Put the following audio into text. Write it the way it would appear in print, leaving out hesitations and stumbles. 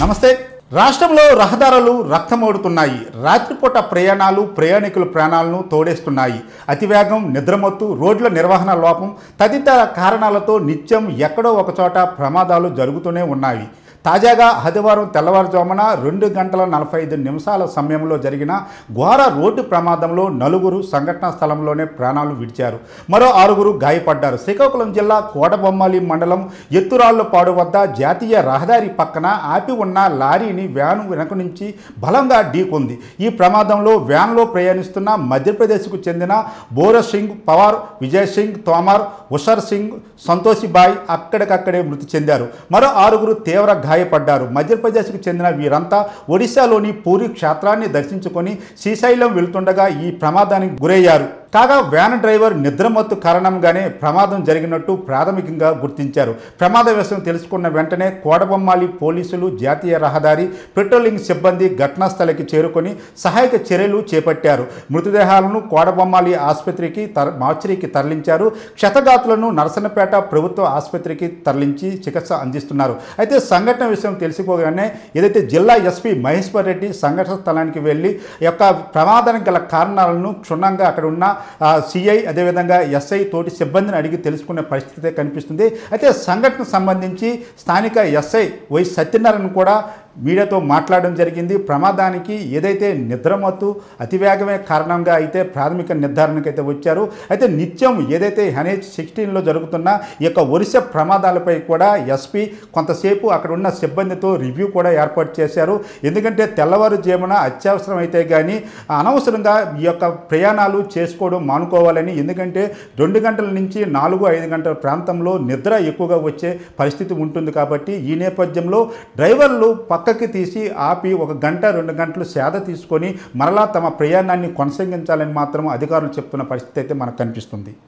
నమస్తే. రాష్ట్రంలో రహదారులు రక్తమోడుతున్నాయి. రాత్రిపూట ప్రయాణాలు ప్రయాణికుల ప్రాణాలను తోడేస్తున్నాయి. అతివేగం, నిద్రమత్తు, రోడ్ల నిర్వహణ లోపం తదితర కారణాలతో నిత్యం ఎక్కడో ఒకచోట ప్రమాదాలు జరుగుతూనే ఉన్నాయి. తాజాగా ఆదివారం తెల్లవారుజామున 2:45 సమయంలో జరిగిన ఘోర రోడ్డు ప్రమాదంలో 4 సంఘటనా స్థలంలోనే ప్రాణాలు విడిచారు. మరో 6 గాయపడ్డారు. శ్రీకాకుళం జిల్లా కోటబొమ్మాలి మండలం ఎత్తురాళ్లపాడు వద్ద జాతీయ రహదారి పక్కన ఆపి ఉన్న లారీని వ్యాను వెనక నుంచి బలంగా ఢీకొంది. ఈ ప్రమాదంలో వ్యాన్లో ప్రయాణిస్తున్న మధ్యప్రదేశ్కు చెందిన బోరస్ సింగ్, పవార్, విజయ్ సింగ్, తోమర్, ఉషర్ సింగ్, సంతోషిబాయ్ అక్కడికక్కడే మృతి చెందారు. మరో 6 తీవ్ర గాయపడ్డారు. మధ్యప్రదేశ్కు చెందిన వీరంతా ఒడిశాలోని పూరి క్షేత్రాన్ని దర్శించుకొని శ్రీశైలం వెళ్తుండగా ఈ ప్రమాదానికి గురయ్యారు. కాగా వ్యాన్ డ్రైవర్ నిద్రమత్తు కారణంగానే ప్రమాదం జరిగినట్టు ప్రాథమికంగా గుర్తించారు. ప్రమాద విషయం తెలుసుకున్న వెంటనే కోటబొమ్మాలి పోలీసులు, జాతీయ రహదారి పెట్రోలింగ్ సిబ్బంది ఘటనా స్థలికి చేరుకొని సహాయక చర్యలు చేపట్టారు. మృతదేహాలను కోటబొమ్మాలి ఆసుపత్రికి మార్చిరీకి తరలించారు. క్షతగాతులను నరసన్నపేట ప్రభుత్వ ఆసుపత్రికి తరలించి చికిత్స అందిస్తున్నారు. అయితే సంఘటన విషయం తెలుసుకోగానే ఏదైతే జిల్లా ఎస్పీ మహేశ్వర్ రెడ్డి సంఘటన స్థలానికి వెళ్ళి యొక్క ప్రమాదానికి గల కారణాలను క్షుణ్ణంగా అక్కడ ఉన్న సిఐ అదేవిధంగా ఎస్ఐ తోటి సిబ్బందిని అడిగి తెలుసుకునే పరిస్థితి కనిపిస్తుంది. అయితే సంఘటనకు సంబంధించి స్థానిక ఎస్ఐ వై సత్యనారాయణ కూడా మీడియాతో మాట్లాడడం జరిగింది. ప్రమాదానికి ఏదైతే నిద్రమత్తు అతివేగమే కారణంగా అయితే ప్రాథమిక నిర్ధారణకైతే వచ్చారు. అయితే నిత్యం ఏదైతే NH-16లో జరుగుతున్న ఈ యొక్క వరుస ప్రమాదాలపై కూడా ఎస్పీ కొంతసేపు అక్కడ ఉన్న సిబ్బందితో రివ్యూ కూడా ఏర్పాటు చేశారు. ఎందుకంటే తెల్లవారుజామున అత్యవసరం అయితే కానీ అనవసరంగా ఈ యొక్క ప్రయాణాలు చేసుకోవడం మానుకోవాలని. ఎందుకంటే 2 గంటల నుంచి 4-5 గంటల ప్రాంతంలో నిద్ర ఎక్కువగా వచ్చే పరిస్థితి ఉంటుంది. కాబట్టి ఈ నేపథ్యంలో డ్రైవర్లు పక్కకి తీసి ఆపి 1 గంట 2 గంటలు సేద తీసుకొని మరలా తమ ప్రయాణాన్ని కొనసాగించాలని మాత్రం అధికారులు చెప్తున్న పరిస్థితి అయితే మనకు కనిపిస్తుంది.